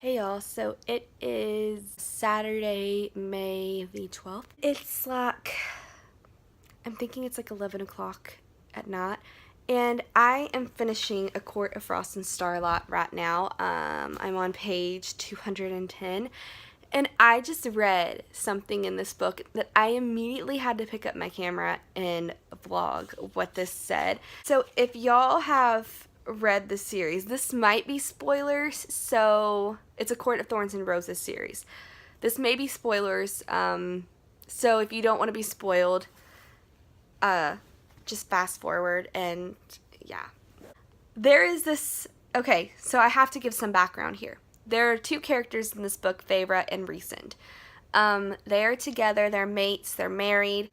Hey y'all, so it is Saturday, May the 12th. It's like, I'm thinking it's like 11 o'clock at night, and I am finishing A Court of Frost and Starlight right now. I'm on page 210, and I just read something in this book that I immediately had to pick up my camera and vlog what this said. So if y'all have read the series, this might be spoilers, so it's A Court of Thorns and Roses series. This may be spoilers, so if you don't want to be spoiled, just fast forward. And yeah, there is this, okay, so I have to give some background here. There are two characters in this book, Feyre and Rhysand. They are together, they're mates, they're married.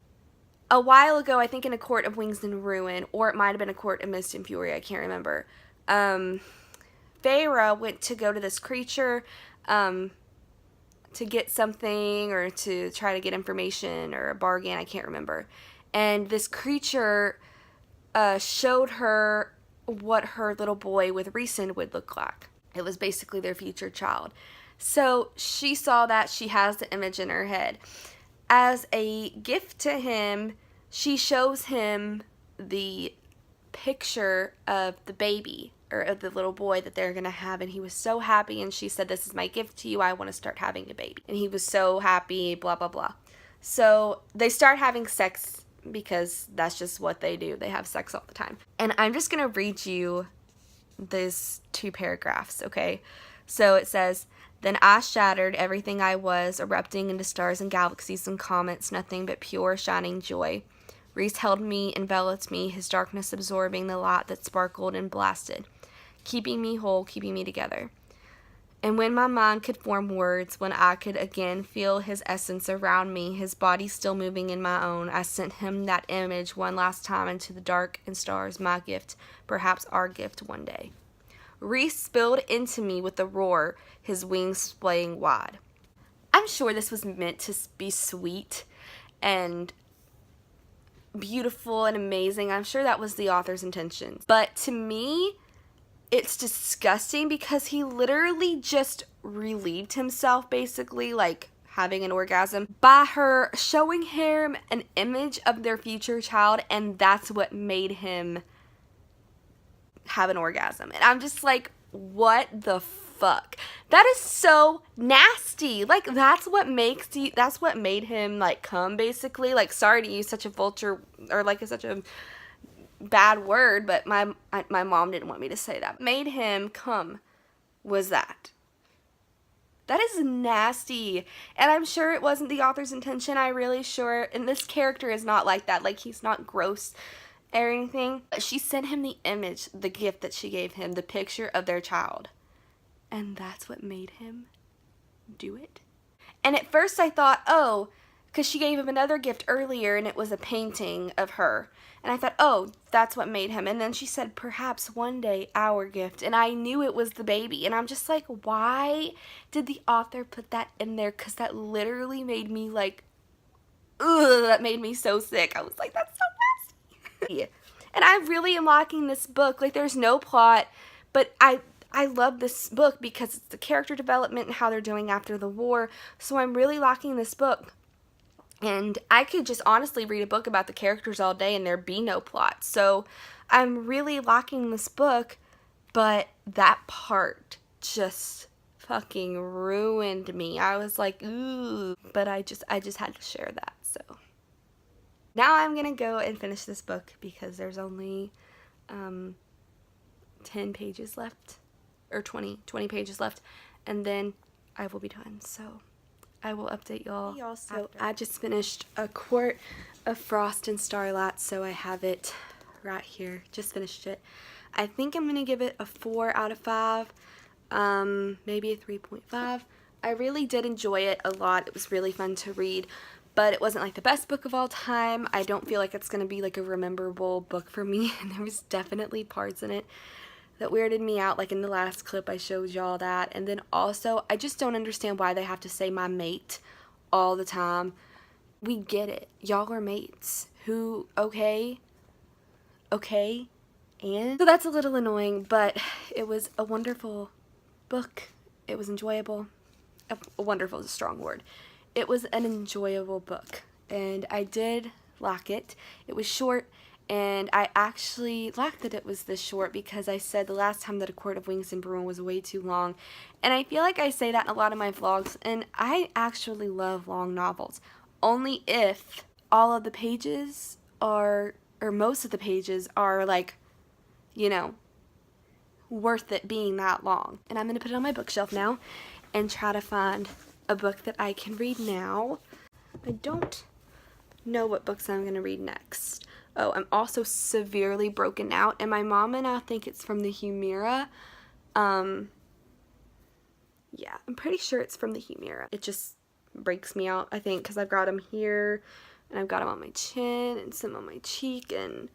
A while ago, I think in A Court of Wings and Ruin, or it might have been A Court of Mist and Fury, I can't remember. Feyre went to go to this creature to get something or to try to get information or a bargain, I can't remember. And this creature showed her what her little boy with Rhysand would look like. It was basically their future child. So she saw that, she has the image in her head. As a gift to him, she shows him the picture of the baby, or of the little boy that they're gonna have, and he was so happy, and she said, "This is my gift to you, I want to start having a baby." And he was so happy, blah blah blah. So they start having sex because that's just what they do. They have sex all the time. And I'm just gonna read you these two paragraphs, okay? So it says, "Then I shattered everything I was, erupting into stars and galaxies and comets, nothing but pure shining joy. Rhys held me, enveloped me, his darkness absorbing the light that sparkled and blasted, keeping me whole, keeping me together. And when my mind could form words, when I could again feel his essence around me, his body still moving in my own, I sent him that image one last time into the dark and stars, my gift, perhaps our gift one day. Rhys spilled into me with a roar, his wings splaying wide." I'm sure this was meant to be sweet and beautiful and amazing. I'm sure that was the author's intention. But to me, it's disgusting because he literally just relieved himself, basically, like having an orgasm, by her showing him an image of their future child, and that's what made him have an orgasm. And I'm just like, what the fuck? That is so nasty. Like, that's what makes you, that's what made him like come, basically. Like, sorry to use such a vulture, or like such a bad word, but my mom didn't want me to say that. Made him come was that. That is nasty. And I'm sure it wasn't the author's intention. I'm really sure. And this character is not like that. Like, he's not gross or anything. But she sent him the image, the gift that she gave him, the picture of their child. And that's what made him do it. And at first I thought, oh, because she gave him another gift earlier and it was a painting of her. And I thought, oh, that's what made him. And then she said, perhaps one day our gift. And I knew it was the baby. And I'm just like, why did the author put that in there? Because that literally made me like, ugh, that made me so sick. I was like, that's so nasty. And I really am liking this book. Like, there's no plot, but I love this book because it's the character development and how they're doing after the war. So I'm really liking this book. And I could just honestly read a book about the characters all day and there'd be no plot. So I'm really liking this book, but that part just fucking ruined me. I was like, ooh, but I just had to share that. So now I'm gonna go and finish this book because there's only 10 pages left, or 20 pages left, and then I will be done. So I will update y'all. So I just finished A Court of Frost and Starlight, so I have it right here. Just finished it. I think I'm gonna give it a 4 out of 5, maybe a 3.5. I really did enjoy it a lot. It was really fun to read, but it wasn't like the best book of all time. I don't feel like it's gonna be like a rememberable book for me, and there was definitely parts in it that weirded me out, like in the last clip I showed y'all that. And then also, I just don't understand why they have to say my mate all the time. We get it. Y'all are mates. Who, okay? And so that's a little annoying, but it was a wonderful book. It was enjoyable. Wonderful is a strong word. It was an enjoyable book, and I did like it. It was short, and I actually liked that it was this short because I said the last time that A Court of Wings and Bruin was way too long, and I feel like I say that in a lot of my vlogs, and I actually love long novels, only if all of the pages are, or most of the pages are like, you know, worth it being that long. And I'm going to put it on my bookshelf now and try to find a book that I can read now. I don't know what books I'm going to read next. Oh, I'm also severely broken out, and my mom and I think it's from the Humira. Yeah, I'm pretty sure it's from the Humira. It just breaks me out, I think, because I've got them here, and I've got them on my chin, and some on my cheek, and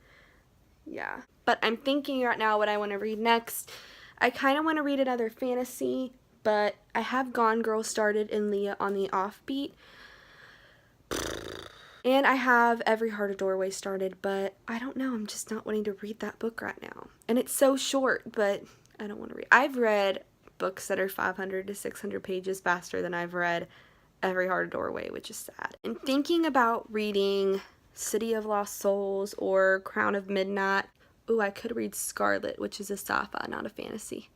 yeah. But I'm thinking right now what I want to read next. I kind of want to read another fantasy, but I have Gone Girl started and Leah on the Offbeat. And I have Every Heart a Doorway started, but I don't know. I'm just not wanting to read that book right now. And it's so short, but I don't want to read. I've read books that are 500 to 600 pages faster than I've read Every Heart a Doorway, which is sad. And thinking about reading City of Lost Souls or Crown of Midnight. Ooh, I could read Scarlet, which is a sci-fi, not a fantasy.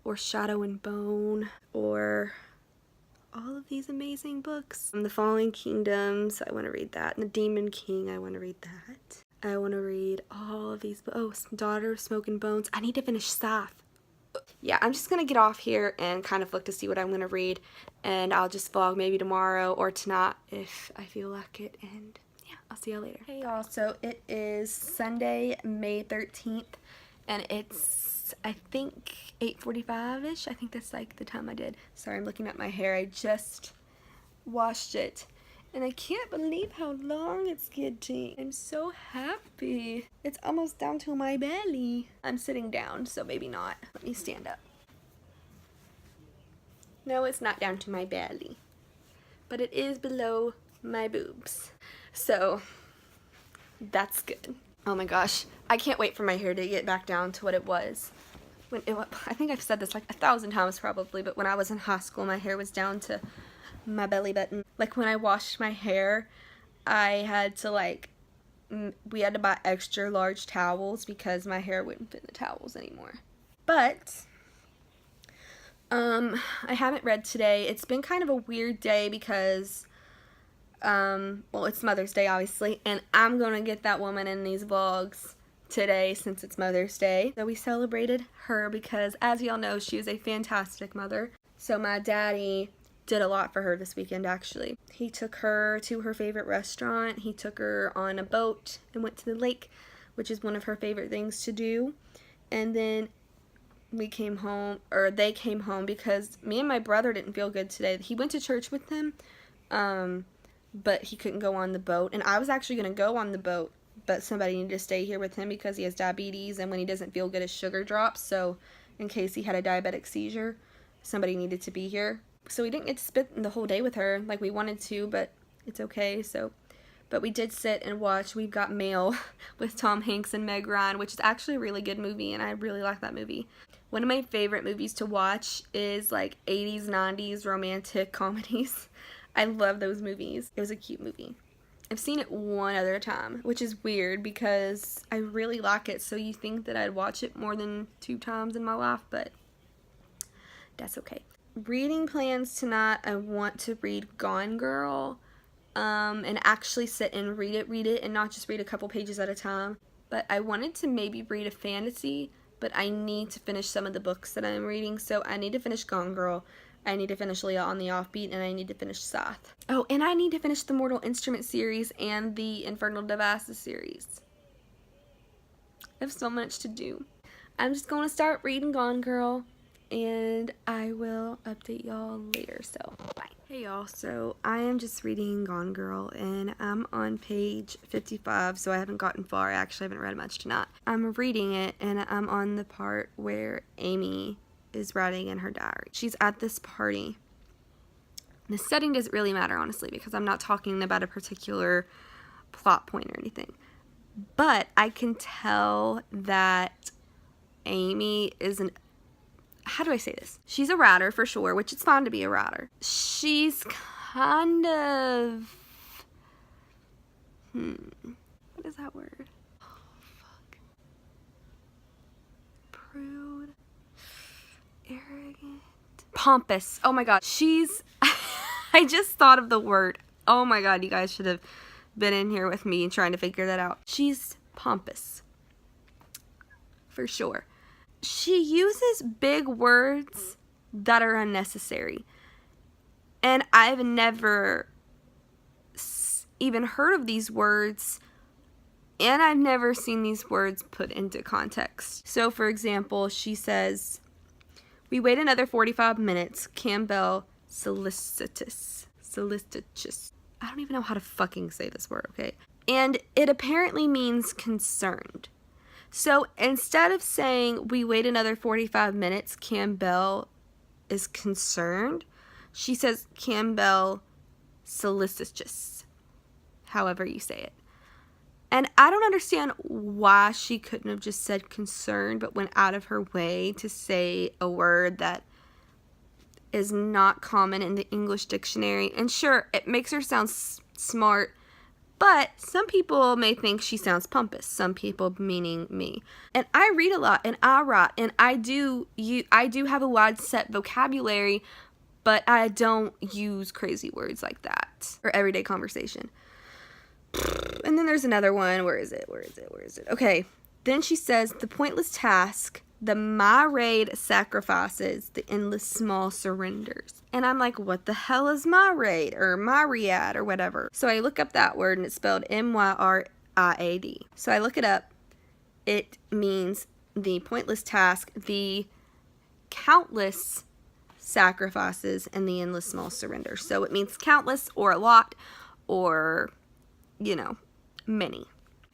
Or Shadow and Bone, or all of these amazing books. The Fallen Kingdoms, I want to read that. And The Demon King, I want to read that. I want to read all of these. Oh, Daughter of Smoke and Bones. I need to finish Scythe. Yeah, I'm just going to get off here and kind of look to see what I'm going to read. And I'll just vlog maybe tomorrow or tonight if I feel like it. And yeah, I'll see y'all later. Hey y'all, so it is Sunday, May 13th. And it's, I think, 8:45-ish. I think that's like the time I did. Sorry, I'm looking at my hair. I just washed it. And I can't believe how long it's getting. I'm so happy. It's almost down to my belly. I'm sitting down, so maybe not. Let me stand up. No, it's not down to my belly. But it is below my boobs. So, that's good. Oh my gosh. I can't wait for my hair to get back down to what it was. I think I've said this like 1,000 times probably, but when I was in high school, my hair was down to my belly button. Like when I washed my hair, I had to we had to buy extra large towels because my hair wouldn't fit in the towels anymore. But I haven't read today. It's been kind of a weird day because well, it's Mother's Day obviously, and I'm gonna get that woman in these vlogs today since it's Mother's Day. So we celebrated her because, as y'all know, she is a fantastic mother. So my daddy did a lot for her this weekend, actually. He took her to her favorite restaurant. He took her on a boat and went to the lake, which is one of her favorite things to do. And then we came home, or they came home, because me and my brother didn't feel good today. He went to church with them, but he couldn't go on the boat. And I was actually going to go on the boat, but somebody needed to stay here with him because he has diabetes, and when he doesn't feel good, his sugar drops. So in case he had a diabetic seizure, somebody needed to be here. So we didn't get to spend the whole day with her like we wanted to, but it's okay. But we did sit and watch We've Got Mail with Tom Hanks and Meg Ryan, which is actually a really good movie, and I really like that movie. One of my favorite movies to watch is like 80s, 90s romantic comedies. I love those movies. It was a cute movie. I've seen it one other time, which is weird because I really like it, so you think that I'd watch it more than 2 times in my life, but that's okay. Reading plans tonight, I want to read Gone Girl, and actually sit and read it, and not just read a couple pages at a time. But I wanted to maybe read a fantasy, but I need to finish some of the books that I'm reading, so I need to finish Gone Girl. I need to finish Leah on the Offbeat, and I need to finish Scythe. Oh, and I need to finish the Mortal Instruments series and the Infernal Devices series. I have so much to do. I'm just going to start reading Gone Girl, and I will update y'all later, so bye. Hey y'all, so I am just reading Gone Girl, and I'm on page 55, so I haven't gotten far. I actually haven't read much tonight. I'm reading it, and I'm on the part where Amy is writing in her diary. She's at this party. The setting doesn't really matter, honestly, because I'm not talking about a particular plot point or anything. But I can tell that Amy how do I say this? She's a writer for sure, which it's fine to be a writer. She's kind of, what is that word? Oh, fuck. Prude. Arrogant. Pompous. Oh my god. She's, I just thought of the word. Oh my god, you guys should have been in here with me trying to figure that out. She's pompous. For sure. She uses big words that are unnecessary. And I've never even heard of these words, and I've never seen these words put into context. So, for example, she says, we wait another 45 minutes. Campbell solicitous. Solicitous. I don't even know how to fucking say this word, okay? And it apparently means concerned. So instead of saying, we wait another 45 minutes, Campbell is concerned, she says, Campbell solicitous. However you say it. And I don't understand why she couldn't have just said concerned, but went out of her way to say a word that is not common in the English dictionary. And sure, it makes her sound smart, but some people may think she sounds pompous. Some people, meaning me. And I read a lot, and I write, and I do have a wide set vocabulary, but I don't use crazy words like that for everyday conversation. And then there's another one. Where is it? Okay. Then she says, the pointless task, the myriad sacrifices, the endless small surrenders. And I'm like, what the hell is myriad or myriad or whatever? So I look up that word, and it's spelled M-Y-R-I-A-D. So I look it up. It means the pointless task, the countless sacrifices, and the endless small surrenders. So it means countless or a lot or, many.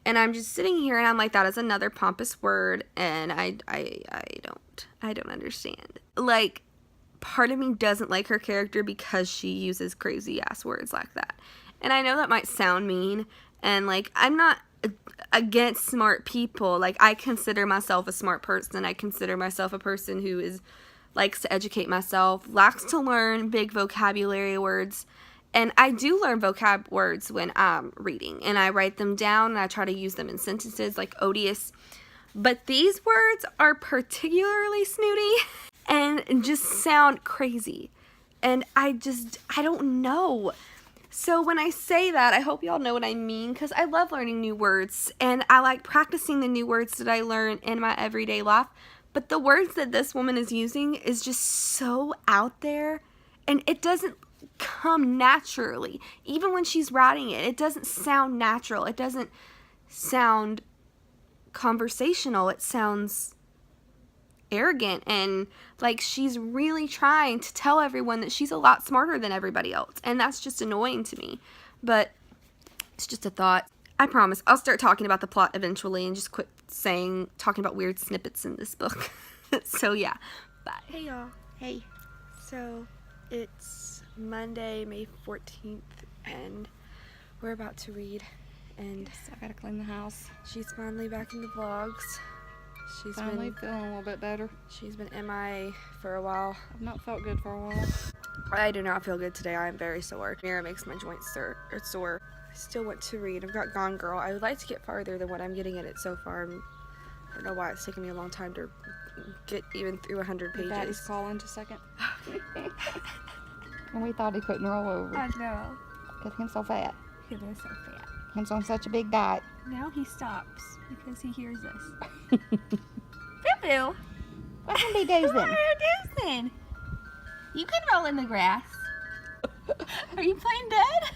And I'm just sitting here and I'm like, that is another pompous word, and I don't understand. Like, part of me doesn't like her character because she uses crazy ass words like that. And I know that might sound mean, and like, I'm not against smart people. Like, I consider myself a smart person. I consider myself a person who likes to educate myself, likes to learn big vocabulary words. And I do learn vocab words when I'm reading, and I write them down, and I try to use them in sentences like odious. But these words are particularly snooty and just sound crazy. And I don't know. So when I say that, I hope y'all know what I mean, because I love learning new words, and I like practicing the new words that I learn in my everyday life. But the words that this woman is using is just so out there, and it doesn't come naturally. Even when she's writing it, it doesn't sound natural. It doesn't sound conversational. It sounds arrogant, and like she's really trying to tell everyone that she's a lot smarter than everybody else, and that's just annoying to me. But it's just a thought. I promise I'll start talking about the plot eventually and just quit talking about weird snippets in this book. So yeah, bye. Hey y'all. Hey. So it's Monday, May 14th, and we're about to read, and I gotta clean the house. She's finally back in the vlogs. She's finally feeling a little bit better. She's been MIA for a while. I've not felt good for a while. I do not feel good today. I am very sore. Mira makes my joints sore. I still want to read. I've got Gone Girl. I would like to get farther than what I'm getting in it so far. I don't know why it's taking me a long time to get even through 100 pages. Daddy's calling just a second. And we thought he couldn't roll over. I know. Because he's so fat. He is so fat. He's on such a big diet. Now he stops because he hears us. Boo-boo. What can be doing? What are you doing? You can roll in the grass. Are you playing dead?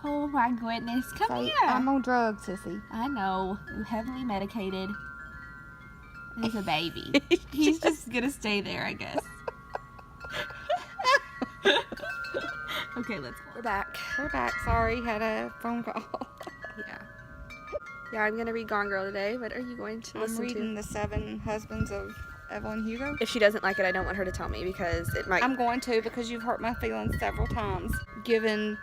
Oh my goodness. Come here. I'm on drugs, sissy. I know. You're heavily medicated. There's a baby. He's just gonna stay there, I guess. Okay, let's go. We're back. Sorry, had a phone call. Yeah, I'm gonna read Gone Girl today. What are you going to listen to? I'm reading The 7 Husbands of Evelyn Hugo. If she doesn't like it, I don't want her to tell me, because it might... I'm going to, because you've hurt my feelings several times. Given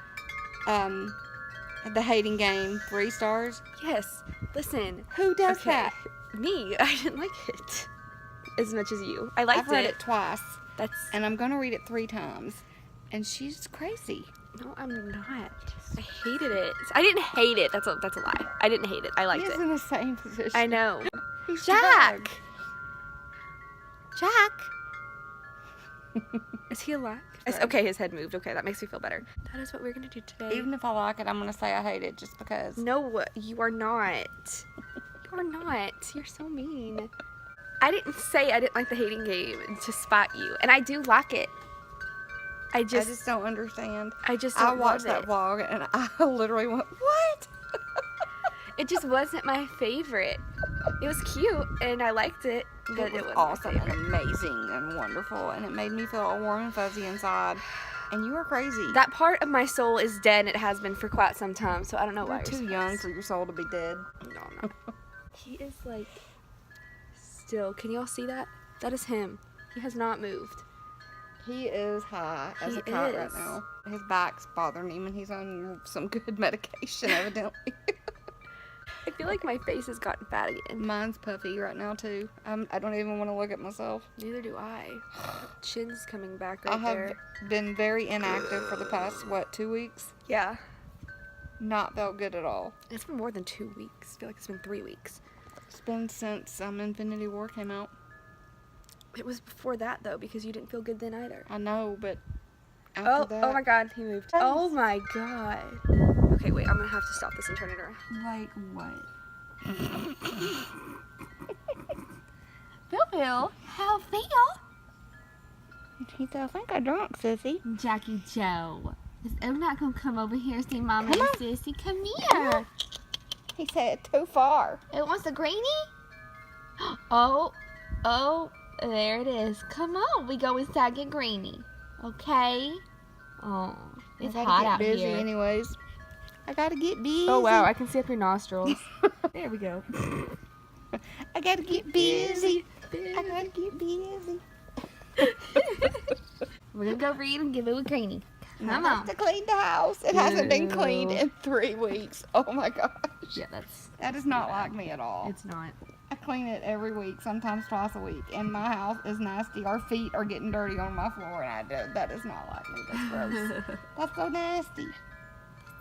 The Hating Game 3 stars. Yes. Listen. Who does that? Me. I didn't like it. as much as you. I liked I've read it twice, That's and I'm gonna read it 3 times. And she's crazy. no, I'm not. I hated it. I didn't hate it. That's a lie. I didn't hate it. I liked He's it. in the same position. I know. He's Jack. drugged. Jack. Is he alive? Right. Okay, his head moved. Okay, that makes me feel better. That is what we're gonna do today. Even if I like it, I'm gonna say I hate it just because. No, you are not. You are not. You're so mean. I didn't say I didn't like the hating game to spot you, and I do like it. I just don't understand. I just I don't watched love that it. vlog and I literally went, what? It just wasn't my favorite. It was cute and I liked it, but It was wasn't awesome my and favorite. amazing and wonderful, and it made me feel all warm and fuzzy inside. And you were crazy. That part of my soul is dead and it has been for quite some time, so I don't know why You're too young for your soul to be dead. No. He is like still. Can y'all see that? That is him. He has not moved. He is high as He a kite is. right now. His back's bothering him, and he's on some good medication, evidently. I feel like my face has gotten fat again. Mine's puffy right now too. I don't even want to look at myself. Neither do I. Chin's coming back I right have there. been very inactive for the past 2 weeks. Yeah. Not felt good at all. It's been more than 2 weeks. I feel like it's been 3 weeks. It's been since Infinity War came out. It was before that though, because you didn't feel good then either. I know, but after that, Oh my god, he moved. Oh my god. Okay, wait, I'm gonna have to stop this and turn it around. Like what? Bill, how feel? He said, I think I drunk, sissy. Jackie Joe. Is I'm not gonna come over here and see Mama Come and on. Sissy. Come here. He said, too far. It wants a greenie? Oh, there it is. Come on, we go inside and get greenie. Okay? Oh, it's I hot gotta get out busy here. anyways. I gotta get busy. Oh wow, I can see up your nostrils. There we go. I gotta get busy. I gotta get busy. We're gonna go read and give it a greenie. I Come have on. to clean the house. It hasn't been cleaned Ew. in 3 weeks. Oh my gosh. Yeah, that's That is not like me at all. it's not. I clean it every week, sometimes twice a week, and my house is nasty. Our feet are getting dirty on my floor, and that is not like me. That's gross. That's so nasty.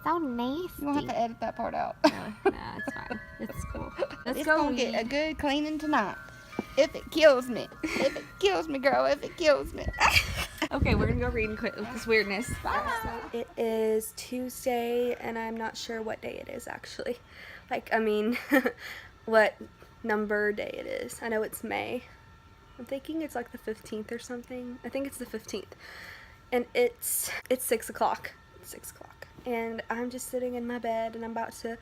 So nasty. You won't have to edit that part out. Nah, it's fine. It's cool. Let's It's go gonna read. get a good cleaning tonight. If it kills me. If it kills me, girl. If it kills me. Okay, we're gonna go read and quit with this weirdness. It is Tuesday, and I'm not sure what day it is actually. What number day it is. I know it's May. I'm thinking it's like the 15th or something. I think it's the 15th. And it's 6 o'clock. It's 6 o'clock. And I'm just sitting in my bed, and I'm about to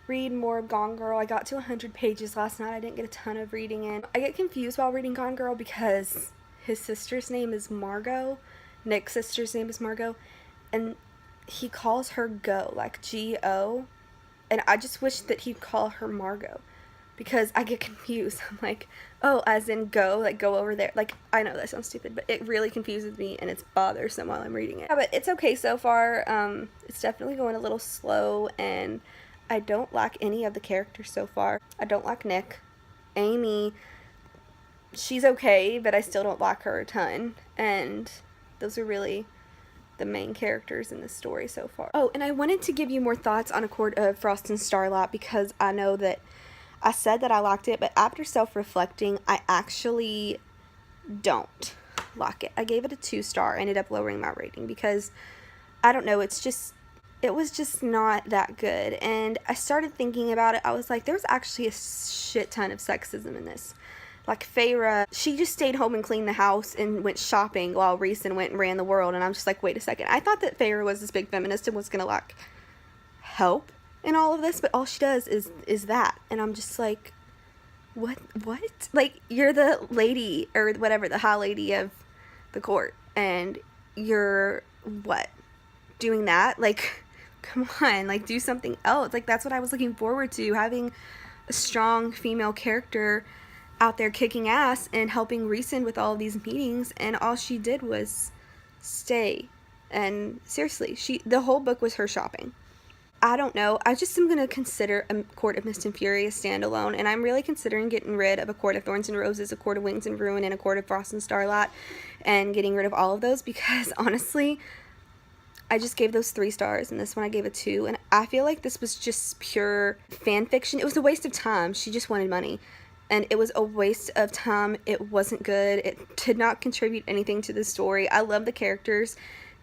read more of Gone Girl. I got to 100 pages last night. I didn't get a ton of reading in. I get confused while reading Gone Girl because his sister's name is Margot. Nick's sister's name is Margot. And he calls her Go, like G-O. And I just wish that he'd call her Margot. Because I get confused. I'm like, oh, as in go, like go over there. Like, I know that sounds stupid, but it really confuses me and it's bothersome while I'm reading it. Yeah, but it's okay so far. It's definitely going a little slow, and I don't like any of the characters so far. I don't like Nick. Amy, she's okay, but I still don't like her a ton. And those are really the main characters in this story so far. Oh, and I wanted to give you more thoughts on A Court of Frost and Starlight because I know that I said that I liked it, but after self-reflecting, I actually don't like it. I gave it a 2-star. I ended up lowering my rating because, I don't know, it was just not that good. And I started thinking about it. I was like, there's actually a shit ton of sexism in this. Like Feyre, she just stayed home and cleaned the house and went shopping while Rhys went and ran the world. And I'm just like, wait a second. I thought that Feyre was this big feminist and was going to, like, help in all of this, but all she does is that. And I'm just like, what? Like, you're the lady, or whatever, the high lady of the court, and you're, what? Doing that? Like, come on, like, do something else. Like, that's what I was looking forward to, having a strong female character out there kicking ass and helping Rhys with all of these meetings, and all she did was stay. And seriously, the whole book was her shopping. I don't know. I just am going to consider A Court of Mist and Fury a standalone, and I'm really considering getting rid of A Court of Thorns and Roses, A Court of Wings and Ruin, and A Court of Frost and Starlight, and getting rid of all of those because, honestly, I just gave those 3 stars, and this one I gave a 2, and I feel like this was just pure fan fiction. It was a waste of time. She just wanted money, and it was a waste of time. It wasn't good. It did not contribute anything to the story. I love the characters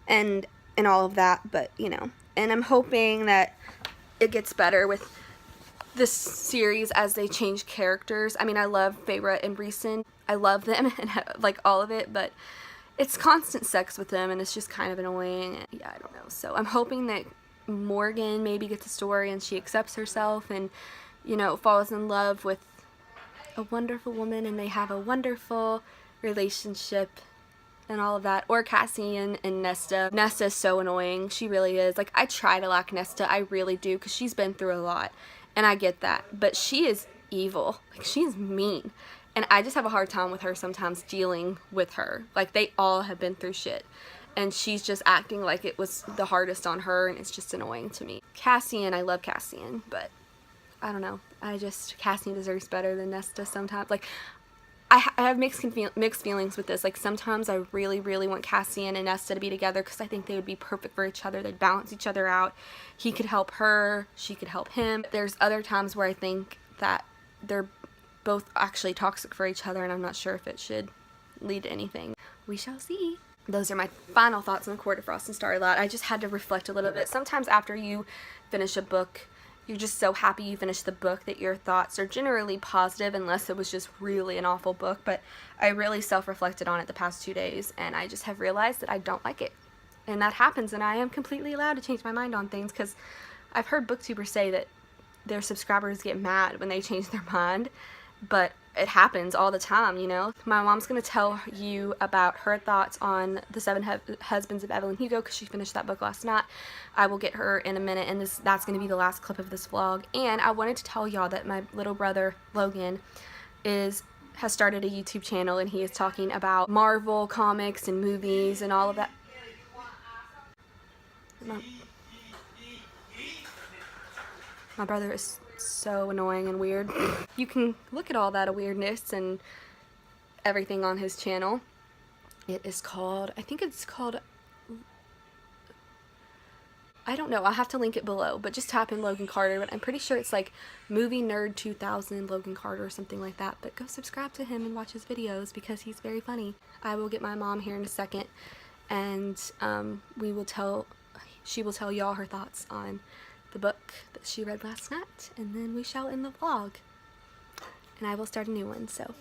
and all of that, but, you know, and I'm hoping that it gets better with this series as they change characters. I mean, I love Feyre and Breeson. I love them and like all of it, but it's constant sex with them and it's just kind of annoying. Yeah, I don't know. So I'm hoping that Morgan maybe gets a story and she accepts herself and, you know, falls in love with a wonderful woman and they have a wonderful relationship and all of that. Or Cassian and Nesta. Nesta is so annoying. She really is. Like, I try to like Nesta. I really do, because she's been through a lot. And I get that. But she is evil. Like, she's mean. And I just have a hard time with her sometimes dealing with her. Like, they all have been through shit. And she's just acting like it was the hardest on her, and it's just annoying to me. Cassian, I love Cassian, but I don't know. Cassian deserves better than Nesta sometimes. Like, I have mixed feelings with this. Like, sometimes I really, really want Cassian and Nesta to be together because I think they would be perfect for each other. They'd balance each other out. He could help her. She could help him. There's other times where I think that they're both actually toxic for each other, and I'm not sure if it should lead to anything. We shall see. Those are my final thoughts on A Court of Frost and Starlight. I just had to reflect a little bit. Sometimes after you finish a book, you're just so happy you finished the book that your thoughts are generally positive, unless it was just really an awful book. But I really self-reflected on it the past 2 days, and I just have realized that I don't like it. And that happens, and I am completely allowed to change my mind on things, because I've heard booktubers say that their subscribers get mad when they change their mind, but it happens all the time, you know. My mom's going to tell you about her thoughts on The Seven Husbands of Evelyn Hugo, because she finished that book last night. I will get her in a minute, and that's going to be the last clip of this vlog. And I wanted to tell y'all that my little brother, Logan, has started a YouTube channel, and he is talking about Marvel comics and movies and all of that. My brother is so annoying and weird. You can look at all that weirdness and everything on his channel. It is called, I think it's called, I don't know, I'll have to link it below, but just type in Logan Carter, but I'm pretty sure it's like Movie Nerd 2000 Logan Carter or something like that. But go subscribe to him and watch his videos because he's very funny. I will get my mom here in a second, and she will tell y'all her thoughts on the book that she read last night, and then we shall end the vlog, and I will start a new one. So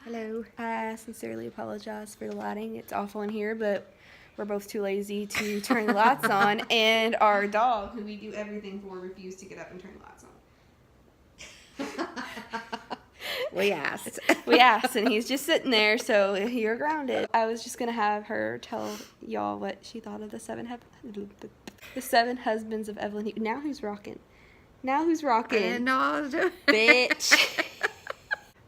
hello, I sincerely apologize for the lighting. It's awful in here, but we're both too lazy to turn the lights on, and our dog, who we do everything for, refused to get up and turn the lights on. We asked. We asked, and he's just sitting there, so you're grounded. I was just gonna have her tell y'all what she thought of the seven husbands of Evelyn Hugo. Now who's rocking? Now who's rocking? I didn't know I was doing Bitch.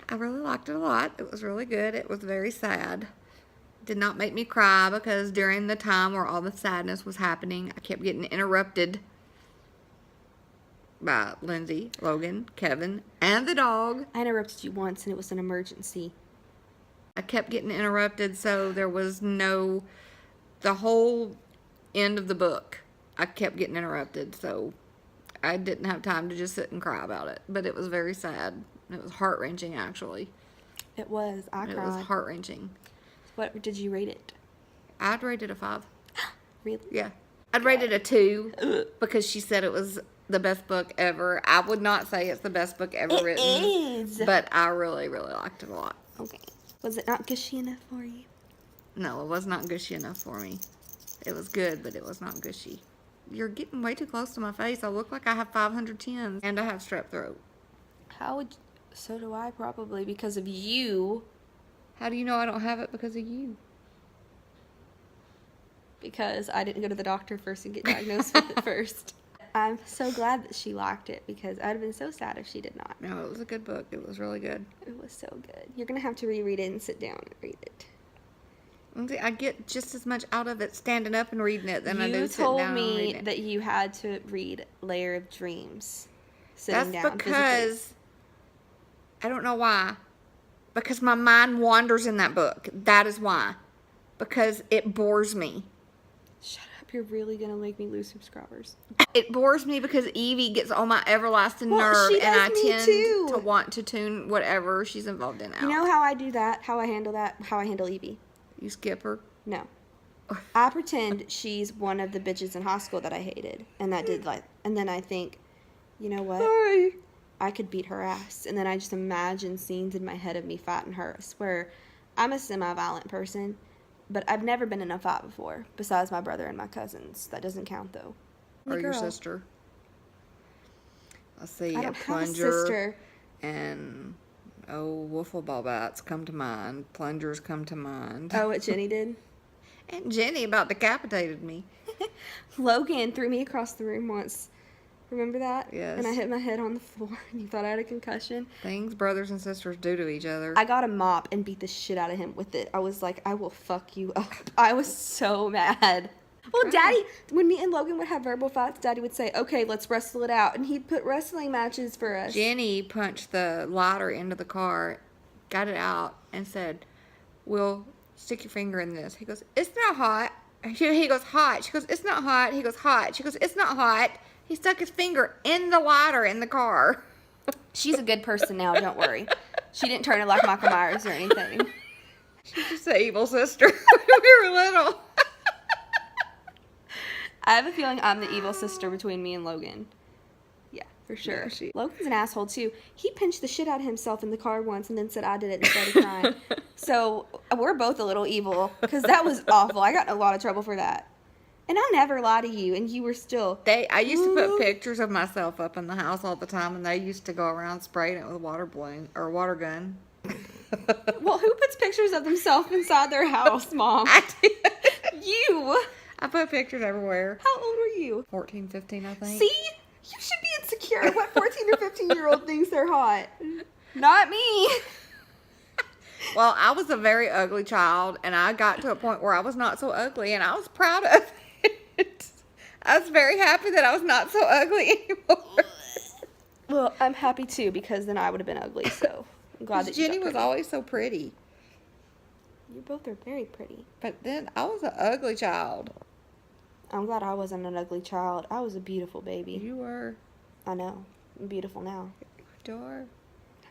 I really liked it a lot. It was really good. It was very sad. Did not make me cry because during the time where all the sadness was happening, I kept getting interrupted by Lindsay, Logan, Kevin, and the dog. I interrupted you once, and it was an emergency. I kept getting interrupted, so there was the whole end of the book, I kept getting interrupted, so I didn't have time to just sit and cry about it. But it was very sad. It was heart-wrenching, actually. It was. I cried. It was heart-wrenching. What did you rate it? I'd rate it a 5. Really? Yeah. I'd rate it a 2 because she said it was the best book ever. I would not say it's the best book ever written. It is. But I really, really liked it a lot. Okay. Was it not gushy enough for you? No, it was not gushy enough for me. It was good, but it was not gushy. You're getting way too close to my face. I look like I have 510s and I have strep throat. So do I, probably, because of you. How do you know I don't have it because of you? Because I didn't go to the doctor first and get diagnosed with it first. I'm so glad that she liked it, because I'd have been so sad if she did not. No, it was a good book. It was really good. It was so good. You're going to have to reread it and sit down and read it. I get just as much out of it standing up and reading it than I do You sitting told down and me reading it. that you had to read Layer of Dreams sitting That's down because physically. I don't know why. Because my mind wanders in that book. That is why. Because it bores me. Shut up, you're really gonna make me lose subscribers. It bores me because Evie gets on my everlasting Well, nerve, she and I does me tend too. to want to tune whatever she's involved in out. You know how I do that? How I handle that? How I handle Evie? You skip her. No. I pretend she's one of the bitches in high school that I hated. And then I think, you know what? Sorry. I could beat her ass. And then I just imagine scenes in my head of me fighting her. I swear, I'm a semi-violent person, but I've never been in a fight before, besides my brother and my cousins. That doesn't count, though. Or your Girl. sister. I see I a don't have a plunger sister. and wiffle ball bats come to mind. Plungers come to mind. Oh, what Jenny did? And Jenny about decapitated me. Logan threw me across the room once. Remember that? Yes. And I hit my head on the floor and he thought I had a concussion. Things brothers and sisters do to each other. I got a mop and beat the shit out of him with it. I was like, I will fuck you up. I was so mad. Well, Daddy, when me and Logan would have verbal fights, Daddy would say, okay, let's wrestle it out. And he'd put wrestling matches for us. Jenny punched the lighter into the car, got it out, and said, "Will, stick your finger in this." He goes, "It's not hot." He goes, "Hot." She goes, "It's not hot." He goes, "Hot." She goes, "It's not hot." He stuck his finger in the lighter in the car. She's a good person now, don't worry. She didn't turn it like Michael Myers or anything. She's just an evil sister when we were little. I have a feeling I'm the evil sister between me and Logan. Yeah, for sure. Yeah, Logan's an asshole, too. He pinched the shit out of himself in the car once and then said I did it and started crying. So, we're both a little evil, because that was awful. I got in a lot of trouble for that. And I never lied to you, and you were still... I used to put pictures of myself up in the house all the time, and they used to go around spraying it with a water balloon, or water gun. Well, who puts pictures of themselves inside their house, Mom? I did. You! I put pictures everywhere. How old were you? 14, 15, I think. See? You should be insecure. What 14 or 15-year-old thinks they're hot? Not me. Well, I was a very ugly child, and I got to a point where I was not so ugly, and I was proud of it. I was very happy that I was not so ugly anymore. Well, I'm happy too, because then I would have been ugly, so I'm glad that you Jenny got was pretty. always so pretty. You both are very pretty. But then I was an ugly child. I'm glad I wasn't an ugly child. I was a beautiful baby. You were. I know. I'm beautiful now. You are.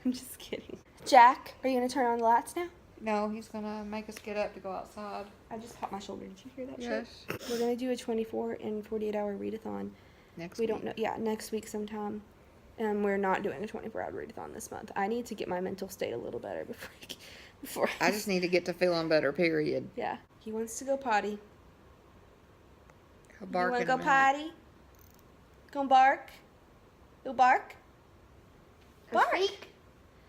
I'm just kidding. Jack, are you going to turn on the lights now? No, he's going to make us get up to go outside. I just popped my shoulder. Did you hear that Yes. shit? We're going to do a 24 and 48 hour readathon. Next We week. don't know. Yeah, next week sometime. We're not doing a 24-hour readathon this month. I need to get my mental state a little better before I just need to get to feeling better, period. Yeah. He wants to go potty. He'll You bark want to in go a minute. potty? Go bark? Go bark? Bark.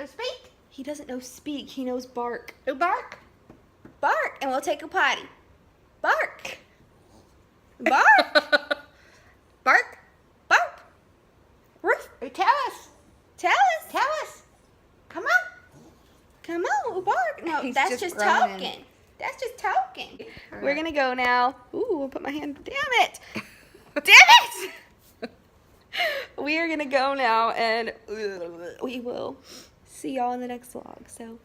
Speak. He doesn't know speak. He knows bark. Go bark. Bark, and we'll take a potty. Bark. Bark. Bark. Bark. Roof. Tell us. Tell us. Tell us. Come on. Come on, bark. No, He's that's just just groaning. talking. That's just talking. All We're right. going to go now. Ooh, I'll put my hand. Damn it. Damn it. We are going to go now, and we will see y'all in the next vlog. So,